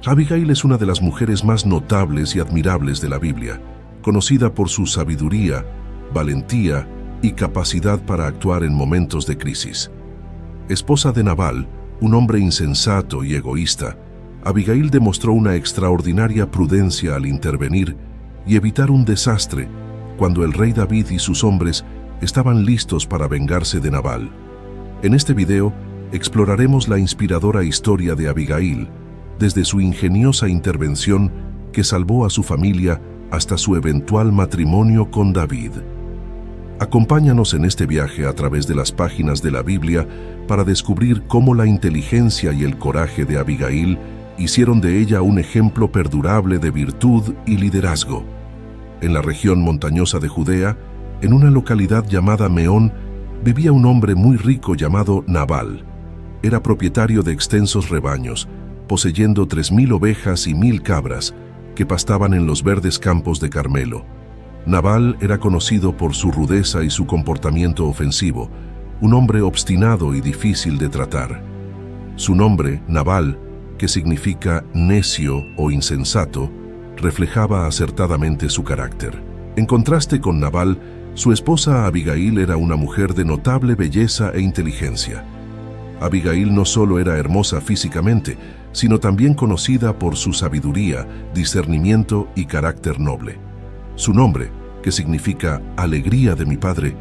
Abigail es una de las mujeres más notables y admirables de la Biblia, conocida por su sabiduría, valentía y capacidad para actuar en momentos de crisis. Esposa de Nabal, un hombre insensato y egoísta, Abigail demostró una extraordinaria prudencia al intervenir y evitar un desastre cuando el rey David y sus hombres estaban listos para vengarse de Nabal. En este video exploraremos la inspiradora historia de Abigail, desde su ingeniosa intervención que salvó a su familia hasta su eventual matrimonio con David. Acompáñanos en este viaje a través de las páginas de la Biblia para descubrir cómo la inteligencia y el coraje de Abigail hicieron de ella un ejemplo perdurable de virtud y liderazgo. En la región montañosa de Judea, en una localidad llamada Meón, vivía un hombre muy rico llamado Nabal. Era propietario de extensos rebaños, poseyendo 3,000 ovejas y 1,000 cabras, que pastaban en los verdes campos de Carmelo. Nabal era conocido por su rudeza y su comportamiento ofensivo, un hombre obstinado y difícil de tratar. Su nombre, Nabal, que significa necio o insensato, reflejaba acertadamente su carácter. En contraste con Nabal, su esposa Abigail era una mujer de notable belleza e inteligencia. Abigail no solo era hermosa físicamente, sino también conocida por su sabiduría, discernimiento y carácter noble. Su nombre, que significa alegría de mi padre,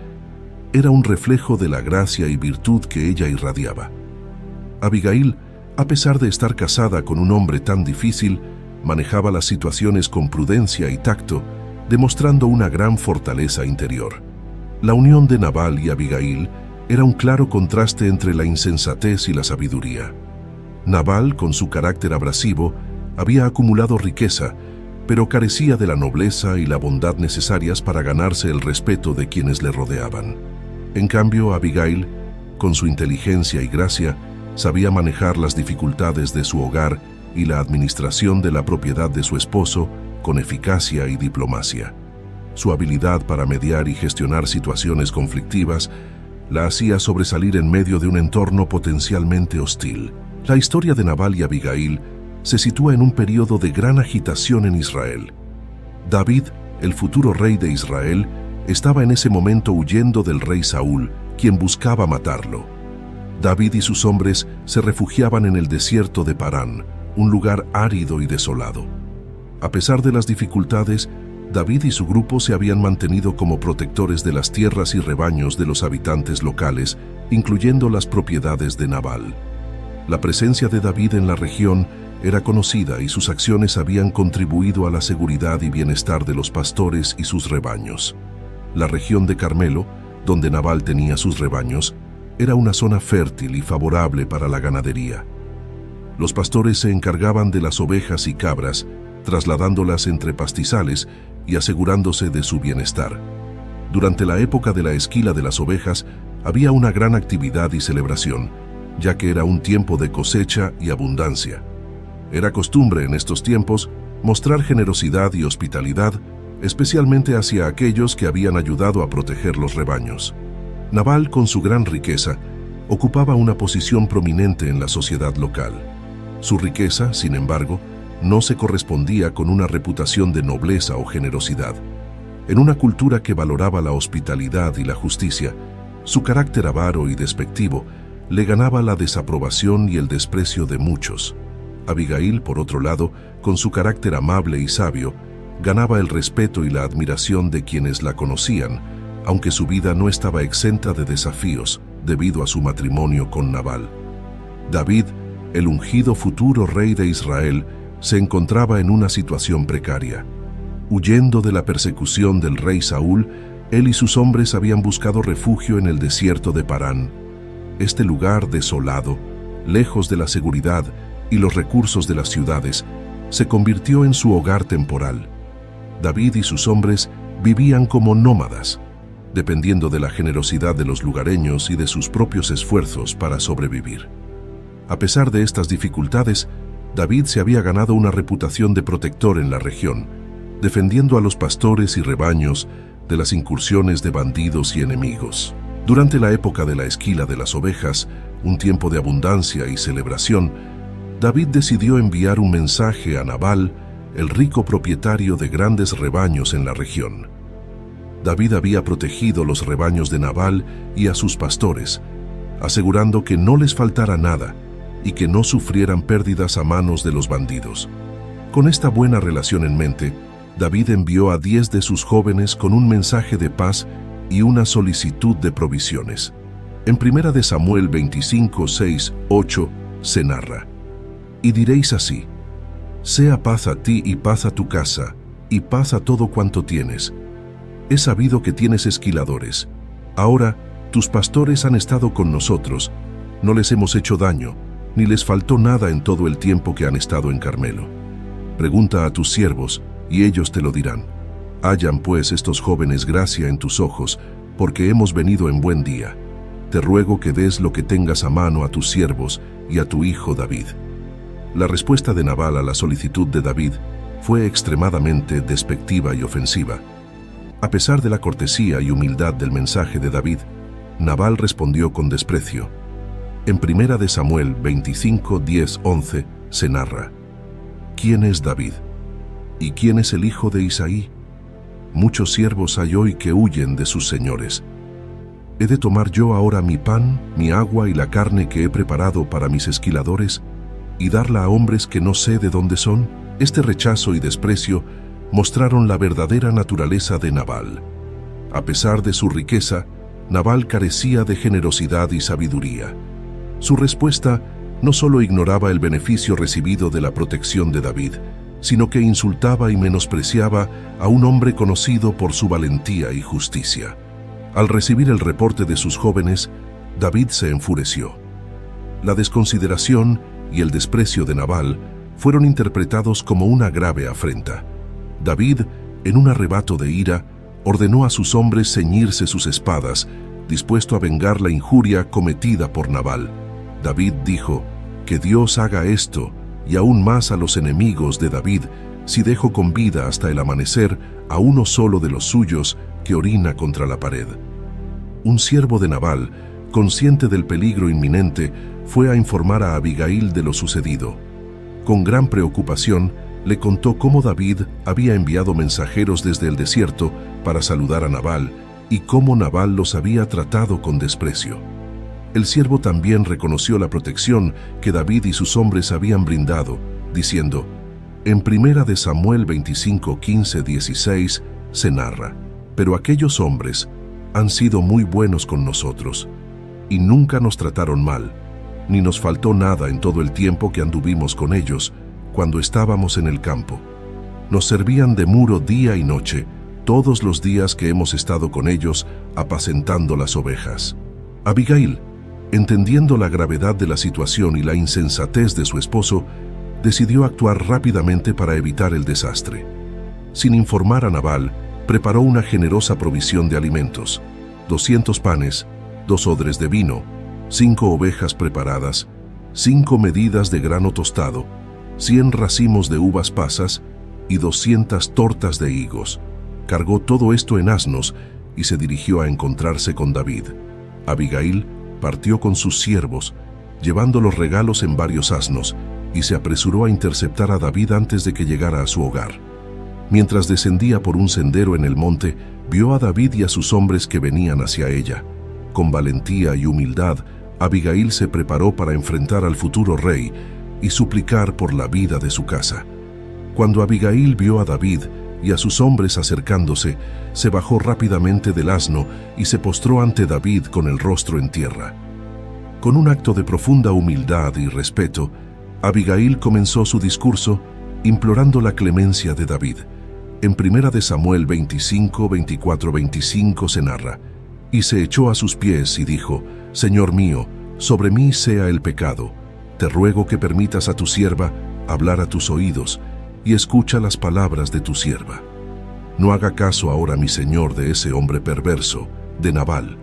era un reflejo de la gracia y virtud que ella irradiaba. Abigail, a pesar de estar casada con un hombre tan difícil, manejaba las situaciones con prudencia y tacto, demostrando una gran fortaleza interior. La unión de Nabal y Abigail era un claro contraste entre la insensatez y la sabiduría. Nabal, con su carácter abrasivo, había acumulado riqueza, pero carecía de la nobleza y la bondad necesarias para ganarse el respeto de quienes le rodeaban. En cambio, Abigail, con su inteligencia y gracia, sabía manejar las dificultades de su hogar y la administración de la propiedad de su esposo con eficacia y diplomacia. Su habilidad para mediar y gestionar situaciones conflictivas la hacía sobresalir en medio de un entorno potencialmente hostil. La historia de Nabal y Abigail se sitúa en un periodo de gran agitación en Israel. David, el futuro rey de Israel, estaba en ese momento huyendo del rey Saúl, quien buscaba matarlo. David y sus hombres se refugiaban en el desierto de Parán, un lugar árido y desolado. A pesar de las dificultades, David y su grupo se habían mantenido como protectores de las tierras y rebaños de los habitantes locales, incluyendo las propiedades de Nabal. La presencia de David en la región era conocida y sus acciones habían contribuido a la seguridad y bienestar de los pastores y sus rebaños. La región de Carmelo, donde Nabal tenía sus rebaños, era una zona fértil y favorable para la ganadería. Los pastores se encargaban de las ovejas y cabras, trasladándolas entre pastizales y asegurándose de su bienestar. Durante la época de la esquila de las ovejas, había una gran actividad y celebración, ya que era un tiempo de cosecha y abundancia. Era costumbre en estos tiempos mostrar generosidad y hospitalidad, especialmente hacia aquellos que habían ayudado a proteger los rebaños. Nabal, con su gran riqueza, ocupaba una posición prominente en la sociedad local. Su riqueza, sin embargo, no se correspondía con una reputación de nobleza o generosidad. En una cultura que valoraba la hospitalidad y la justicia, su carácter avaro y despectivo le ganaba la desaprobación y el desprecio de muchos. Abigail, por otro lado, con su carácter amable y sabio, ganaba el respeto y la admiración de quienes la conocían, aunque su vida no estaba exenta de desafíos debido a su matrimonio con Nabal. David, el ungido futuro rey de Israel, se encontraba en una situación precaria. Huyendo de la persecución del rey Saúl, él y sus hombres habían buscado refugio en el desierto de Parán. Este lugar desolado, lejos de la seguridad y los recursos de las ciudades, se convirtió en su hogar temporal. David y sus hombres vivían como nómadas, dependiendo de la generosidad de los lugareños y de sus propios esfuerzos para sobrevivir. A pesar de estas dificultades, David se había ganado una reputación de protector en la región, defendiendo a los pastores y rebaños de las incursiones de bandidos y enemigos. Durante la época de la esquila de las ovejas, un tiempo de abundancia y celebración, David decidió enviar un mensaje a Nabal, el rico propietario de grandes rebaños en la región. David había protegido los rebaños de Nabal y a sus pastores, asegurando que no les faltara nada y que no sufrieran pérdidas a manos de los bandidos. Con esta buena relación en mente, David envió a 10 de sus jóvenes con un mensaje de paz y una solicitud de provisiones. En 1 de Samuel 25, 6, 8 se narra: «Y diréis así: sea paz a ti y paz a tu casa, y paz a todo cuanto tienes. He sabido que tienes esquiladores. Ahora, tus pastores han estado con nosotros, no les hemos hecho daño, ni les faltó nada en todo el tiempo que han estado en Carmelo. Pregunta a tus siervos, y ellos te lo dirán. Hallan pues estos jóvenes gracia en tus ojos, porque hemos venido en buen día. Te ruego que des lo que tengas a mano a tus siervos y a tu hijo David». La respuesta de Nabal a la solicitud de David fue extremadamente despectiva y ofensiva. A pesar de la cortesía y humildad del mensaje de David, Nabal respondió con desprecio. En 1 de Samuel 25, 10, 11 se narra: «¿Quién es David? ¿Y quién es el hijo de Isaí? Muchos siervos hay hoy que huyen de sus señores. ¿He de tomar yo ahora mi pan, mi agua y la carne que he preparado para mis esquiladores y darla a hombres que no sé de dónde son?» Este rechazo y desprecio mostraron la verdadera naturaleza de Nabal. A pesar de su riqueza, Nabal carecía de generosidad y sabiduría. Su respuesta no solo ignoraba el beneficio recibido de la protección de David, sino que insultaba y menospreciaba a un hombre conocido por su valentía y justicia. Al recibir el reporte de sus jóvenes, David se enfureció. La desconsideración y el desprecio de Nabal fueron interpretados como una grave afrenta. David, en un arrebato de ira, ordenó a sus hombres ceñirse sus espadas, dispuesto a vengar la injuria cometida por Nabal. David dijo: «Que Dios haga esto, y aún más a los enemigos de David, si dejo con vida hasta el amanecer a uno solo de los suyos que orina contra la pared». Un siervo de Nabal, consciente del peligro inminente, fue a informar a Abigail de lo sucedido. Con gran preocupación, le contó cómo David había enviado mensajeros desde el desierto para saludar a Nabal y cómo Nabal los había tratado con desprecio. El siervo también reconoció la protección que David y sus hombres habían brindado, diciendo: en 1 de Samuel 25, 15, 16 se narra: «Pero aquellos hombres han sido muy buenos con nosotros, y nunca nos trataron mal, ni nos faltó nada en todo el tiempo que anduvimos con ellos cuando estábamos en el campo. Nos servían de muro día y noche, todos los días que hemos estado con ellos apacentando las ovejas». Abigail, entendiendo la gravedad de la situación y la insensatez de su esposo, decidió actuar rápidamente para evitar el desastre. Sin informar a Nabal, preparó una generosa provisión de alimentos: 200 panes, 2 odres de vino, 5 ovejas preparadas, 5 medidas de grano tostado, 100 racimos de uvas pasas y 200 tortas de higos. Cargó todo esto en asnos y se dirigió a encontrarse con David. Abigail partió con sus siervos, llevando los regalos en varios asnos, y se apresuró a interceptar a David antes de que llegara a su hogar. Mientras descendía por un sendero en el monte, vio a David y a sus hombres que venían hacia ella. Con valentía y humildad, Abigail se preparó para enfrentar al futuro rey y suplicar por la vida de su casa. Cuando Abigail vio a David y a sus hombres acercándose, se bajó rápidamente del asno y se postró ante David con el rostro en tierra. Con un acto de profunda humildad y respeto, Abigail comenzó su discurso implorando la clemencia de David. En 1 de Samuel 25, 24, 25 se narra: «Y se echó a sus pies y dijo: Señor mío, sobre mí sea el pecado. Te ruego que permitas a tu sierva hablar a tus oídos, y escucha las palabras de tu sierva. No haga caso ahora mi señor de ese hombre perverso, de Nabal,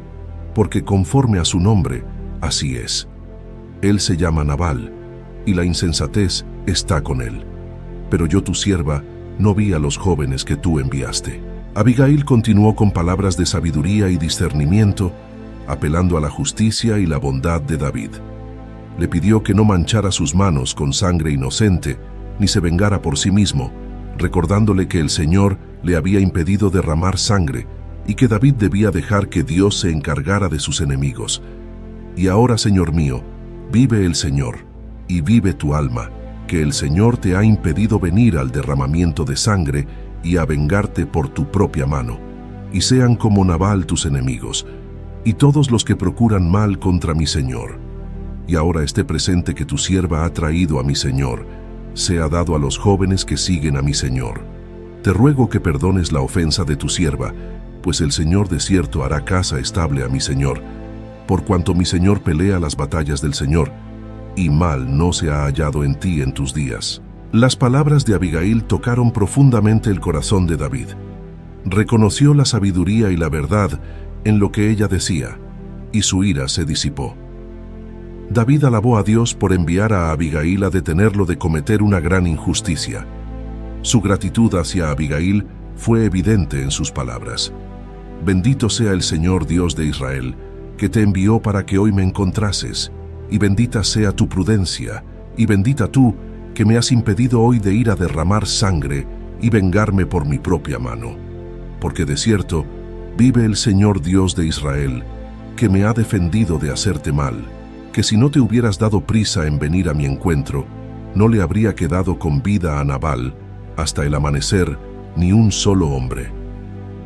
porque conforme a su nombre, así es. Él se llama Nabal, y la insensatez está con él. Pero yo, tu sierva, no vi a los jóvenes que tú enviaste». Abigail continuó con palabras de sabiduría y discernimiento, apelando a la justicia y la bondad de David. Le pidió que no manchara sus manos con sangre inocente, ni se vengara por sí mismo, recordándole que el Señor le había impedido derramar sangre y que David debía dejar que Dios se encargara de sus enemigos. Y ahora, Señor mío, vive el Señor, y vive tu alma, que el Señor te ha impedido venir al derramamiento de sangre y a vengarte por tu propia mano. Y sean como Nabal tus enemigos, y todos los que procuran mal contra mi Señor. Y ahora este presente que tu sierva ha traído a mi Señor, sea dado a los jóvenes que siguen a mi Señor. Te ruego que perdones la ofensa de tu sierva, pues el Señor de cierto hará casa estable a mi Señor, por cuanto mi Señor pelea las batallas del Señor, y mal no se ha hallado en ti en tus días. Las palabras de Abigail tocaron profundamente el corazón de David. Reconoció la sabiduría y la verdad en lo que ella decía, y su ira se disipó. David alabó a Dios por enviar a Abigail a detenerlo de cometer una gran injusticia. Su gratitud hacia Abigail fue evidente en sus palabras. Bendito sea el Señor Dios de Israel, que te envió para que hoy me encontrases, y bendita sea tu prudencia, y bendita tú, que me has impedido hoy de ir a derramar sangre y vengarme por mi propia mano. Porque de cierto, vive el Señor Dios de Israel, que me ha defendido de hacerte mal, que si no te hubieras dado prisa en venir a mi encuentro, no le habría quedado con vida a Nabal, hasta el amanecer, ni un solo hombre.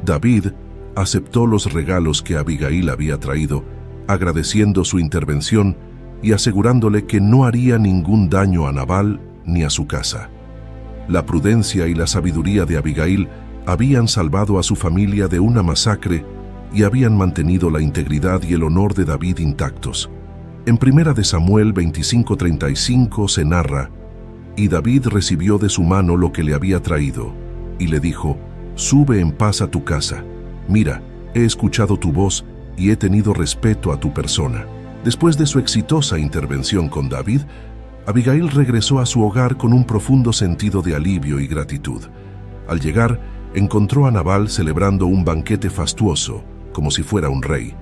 David aceptó los regalos que Abigail había traído, agradeciendo su intervención y asegurándole que no haría ningún daño a Nabal ni a su casa. La prudencia y la sabiduría de Abigail habían salvado a su familia de una masacre y habían mantenido la integridad y el honor de David intactos. En 1 de Samuel 25:35 se narra: «Y David recibió de su mano lo que le había traído, y le dijo: Sube en paz a tu casa. Mira, he escuchado tu voz y he tenido respeto a tu persona». Después de su exitosa intervención con David, Abigail regresó a su hogar con un profundo sentido de alivio y gratitud. Al llegar, encontró a Nabal celebrando un banquete fastuoso, como si fuera un rey.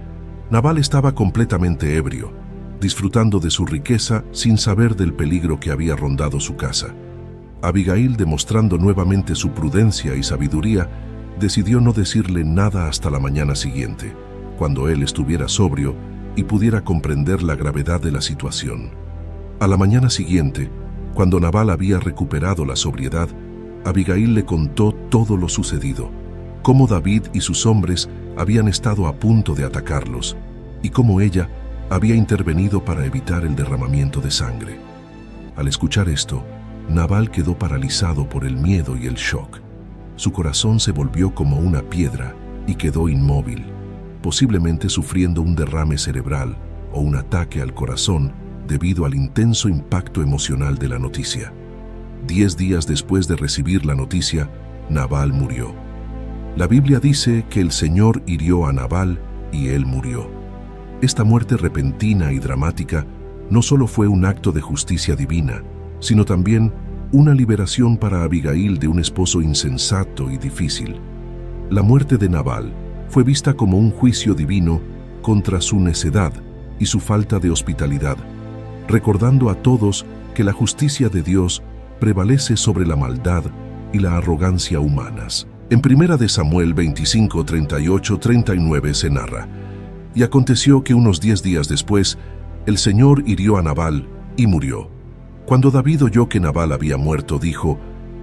Nabal estaba completamente ebrio, disfrutando de su riqueza sin saber del peligro que había rondado su casa. Abigail, demostrando nuevamente su prudencia y sabiduría, decidió no decirle nada hasta la mañana siguiente, cuando él estuviera sobrio y pudiera comprender la gravedad de la situación. A la mañana siguiente, cuando Nabal había recuperado la sobriedad, Abigail le contó todo lo sucedido, cómo David y sus hombres habían estado a punto de atacarlos, y cómo ella había intervenido para evitar el derramamiento de sangre. Al escuchar esto, Nabal quedó paralizado por el miedo y el shock. Su corazón se volvió como una piedra y quedó inmóvil, posiblemente sufriendo un derrame cerebral o un ataque al corazón debido al intenso impacto emocional de la noticia. 10 días después de recibir la noticia, Nabal murió. La Biblia dice que el Señor hirió a Nabal y él murió. Esta muerte repentina y dramática no solo fue un acto de justicia divina, sino también una liberación para Abigail de un esposo insensato y difícil. La muerte de Nabal fue vista como un juicio divino contra su necedad y su falta de hospitalidad, recordando a todos que la justicia de Dios prevalece sobre la maldad y la arrogancia humanas. En 1 de Samuel 25, 38, 39 se narra: «Y aconteció que unos 10 días después, el Señor hirió a Nabal y murió. Cuando David oyó que Nabal había muerto, dijo: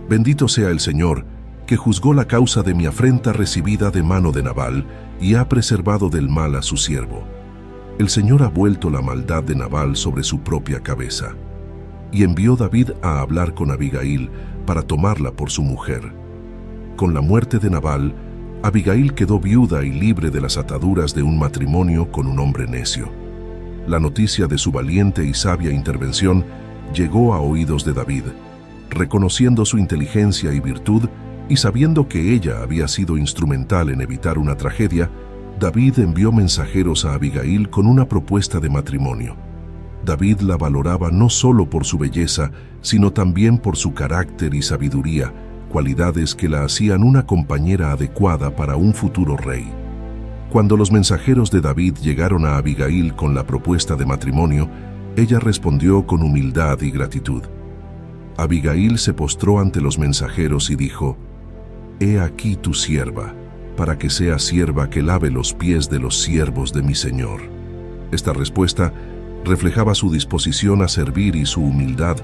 Bendito sea el Señor, que juzgó la causa de mi afrenta recibida de mano de Nabal y ha preservado del mal a su siervo. El Señor ha vuelto la maldad de Nabal sobre su propia cabeza». Y envió David a hablar con Abigail para tomarla por su mujer. Con la muerte de Nabal, Abigail quedó viuda y libre de las ataduras de un matrimonio con un hombre necio. La noticia de su valiente y sabia intervención llegó a oídos de David. Reconociendo su inteligencia y virtud, y sabiendo que ella había sido instrumental en evitar una tragedia, David envió mensajeros a Abigail con una propuesta de matrimonio. David la valoraba no solo por su belleza, sino también por su carácter y sabiduría, cualidades que la hacían una compañera adecuada para un futuro rey. Cuando los mensajeros de David llegaron a Abigail con la propuesta de matrimonio, Ella respondió con humildad y gratitud. Abigail se postró ante los mensajeros y dijo: «He aquí tu sierva, para que sea sierva que lave los pies de los siervos de mi Señor». Esta respuesta reflejaba su disposición a servir y su humildad,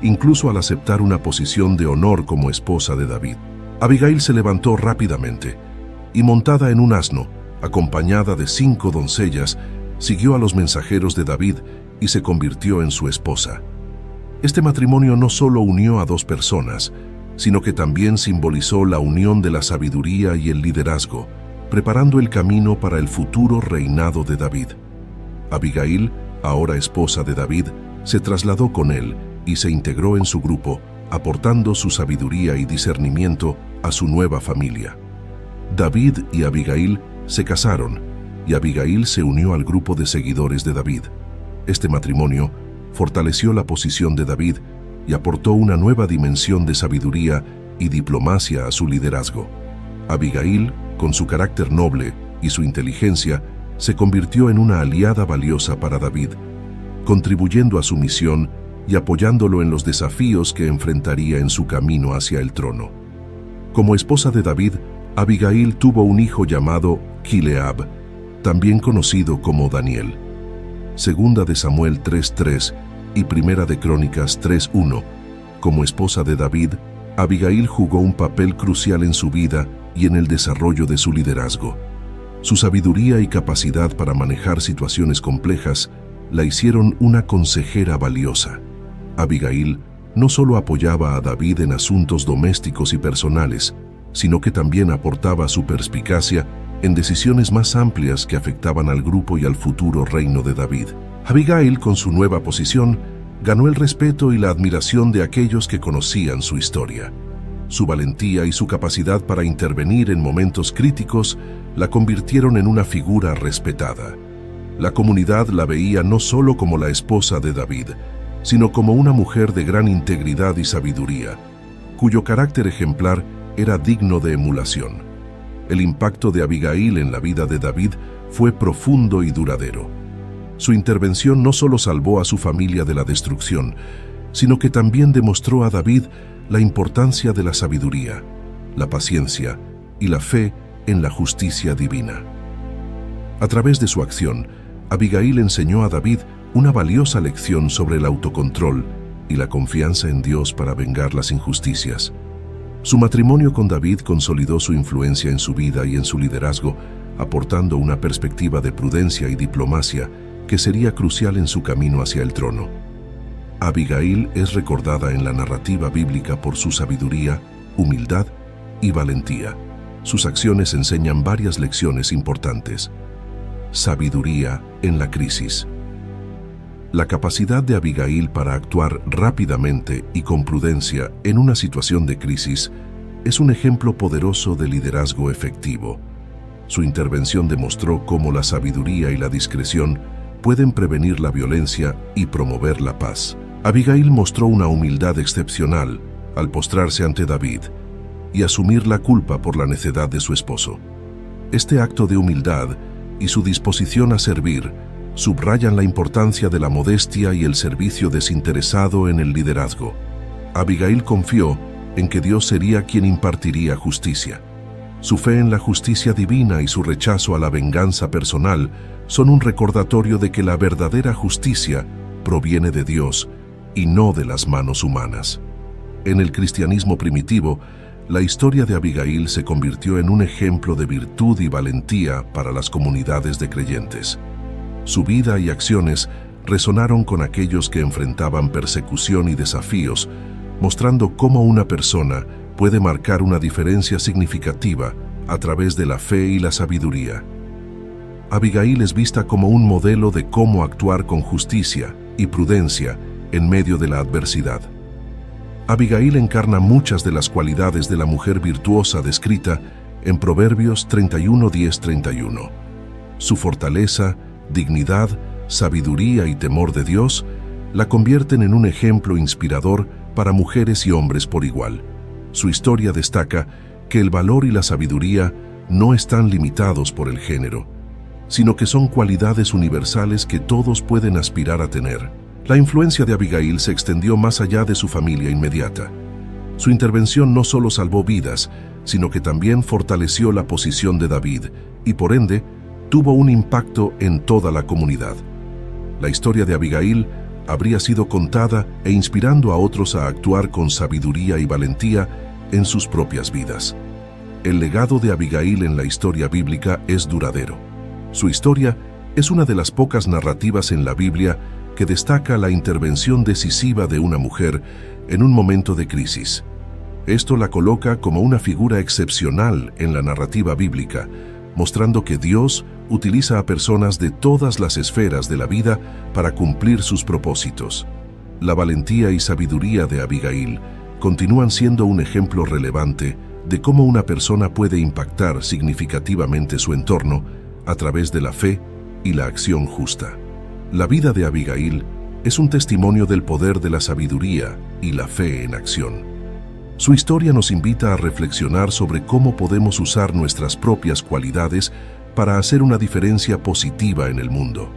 incluso al aceptar una posición de honor como esposa de David. Abigail se levantó rápidamente y, montada en un asno, acompañada de 5 doncellas, siguió a los mensajeros de David y se convirtió en su esposa. Este matrimonio no solo unió a 2 personas, sino que también simbolizó la unión de la sabiduría y el liderazgo, preparando el camino para el futuro reinado de David. Abigail, ahora esposa de David, se trasladó con él y se integró en su grupo, aportando su sabiduría y discernimiento a su nueva familia. David y Abigail se casaron, y Abigail se unió al grupo de seguidores de David. Este matrimonio fortaleció la posición de David y aportó una nueva dimensión de sabiduría y diplomacia a su liderazgo. Abigail, con su carácter noble y su inteligencia, se convirtió en una aliada valiosa para David, contribuyendo a su misión y apoyándolo en los desafíos que enfrentaría en su camino hacia el trono. Como esposa de David, Abigail tuvo un hijo llamado Kileab, también conocido como Daniel. Segunda de Samuel 3:3 y Primera de Crónicas 3:1. Como esposa de David, Abigail jugó un papel crucial en su vida y en el desarrollo de su liderazgo. Su sabiduría y capacidad para manejar situaciones complejas la hicieron una consejera valiosa. Abigail no solo apoyaba a David en asuntos domésticos y personales, sino que también aportaba su perspicacia en decisiones más amplias que afectaban al grupo y al futuro reino de David. Abigail, con su nueva posición, ganó el respeto y la admiración de aquellos que conocían su historia. Su valentía y su capacidad para intervenir en momentos críticos la convirtieron en una figura respetada. La comunidad la veía no solo como la esposa de David, sino como una mujer de gran integridad y sabiduría, cuyo carácter ejemplar era digno de emulación. El impacto de Abigail en la vida de David fue profundo y duradero. Su intervención no solo salvó a su familia de la destrucción, sino que también demostró a David la importancia de la sabiduría, la paciencia y la fe en la justicia divina. A través de su acción, Abigail enseñó a David una valiosa lección sobre el autocontrol y la confianza en Dios para vengar las injusticias. Su matrimonio con David consolidó su influencia en su vida y en su liderazgo, aportando una perspectiva de prudencia y diplomacia que sería crucial en su camino hacia el trono. Abigail es recordada en la narrativa bíblica por su sabiduría, humildad y valentía. Sus acciones enseñan varias lecciones importantes. Sabiduría en la crisis. La capacidad de Abigail para actuar rápidamente y con prudencia en una situación de crisis es un ejemplo poderoso de liderazgo efectivo. Su intervención demostró cómo la sabiduría y la discreción pueden prevenir la violencia y promover la paz. Abigail mostró una humildad excepcional al postrarse ante David y asumir la culpa por la necedad de su esposo. Este acto de humildad y su disposición a servir subrayan la importancia de la modestia y el servicio desinteresado en el liderazgo. Abigail confió en que Dios sería quien impartiría justicia. Su fe en la justicia divina y su rechazo a la venganza personal son un recordatorio de que la verdadera justicia proviene de Dios y no de las manos humanas. En el cristianismo primitivo, la historia de Abigail se convirtió en un ejemplo de virtud y valentía para las comunidades de creyentes. Su vida y acciones resonaron con aquellos que enfrentaban persecución y desafíos, mostrando cómo una persona puede marcar una diferencia significativa a través de la fe y la sabiduría. Abigail es vista como un modelo de cómo actuar con justicia y prudencia en medio de la adversidad. Abigail encarna muchas de las cualidades de la mujer virtuosa descrita en Proverbios 31:10-31. Su fortaleza, dignidad, sabiduría y temor de Dios la convierten en un ejemplo inspirador para mujeres y hombres por igual. Su historia destaca que el valor y la sabiduría no están limitados por el género, sino que son cualidades universales que todos pueden aspirar a tener. La influencia de Abigail se extendió más allá de su familia inmediata. Su intervención no solo salvó vidas, sino que también fortaleció la posición de David y, por ende, tuvo un impacto en toda la comunidad. La historia de Abigail habría sido contada e inspirando a otros a actuar con sabiduría y valentía en sus propias vidas. El legado de Abigail en la historia bíblica es duradero. Su historia es una de las pocas narrativas en la Biblia que destaca la intervención decisiva de una mujer en un momento de crisis. Esto la coloca como una figura excepcional en la narrativa bíblica, mostrando que Dios utiliza a personas de todas las esferas de la vida para cumplir sus propósitos. La valentía y sabiduría de Abigail continúan siendo un ejemplo relevante de cómo una persona puede impactar significativamente su entorno a través de la fe y la acción justa. La vida de Abigail es un testimonio del poder de la sabiduría y la fe en acción. Su historia nos invita a reflexionar sobre cómo podemos usar nuestras propias cualidades para hacer una diferencia positiva en el mundo.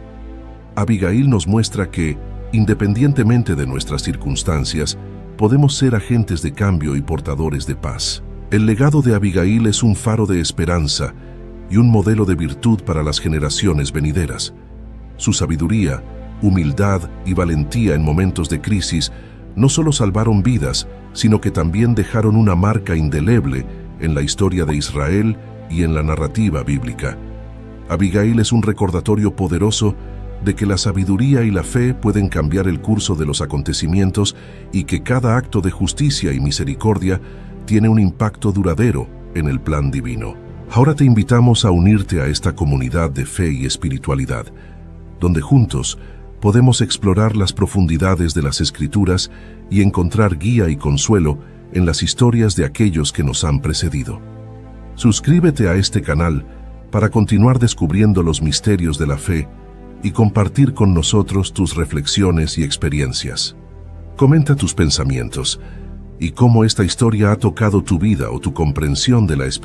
Abigail nos muestra que, independientemente de nuestras circunstancias, podemos ser agentes de cambio y portadores de paz. El legado de Abigail es un faro de esperanza y un modelo de virtud para las generaciones venideras. Su sabiduría, humildad y valentía en momentos de crisis no solo salvaron vidas, sino que también dejaron una marca indeleble en la historia de Israel y en la narrativa bíblica. Abigail es un recordatorio poderoso de que la sabiduría y la fe pueden cambiar el curso de los acontecimientos y que cada acto de justicia y misericordia tiene un impacto duradero en el plan divino. Ahora te invitamos a unirte a esta comunidad de fe y espiritualidad, donde juntos podemos explorar las profundidades de las Escrituras y encontrar guía y consuelo en las historias de aquellos que nos han precedido. Suscríbete a este canal para continuar descubriendo los misterios de la fe y compartir con nosotros tus reflexiones y experiencias. Comenta tus pensamientos y cómo esta historia ha tocado tu vida o tu comprensión de la espiritualidad.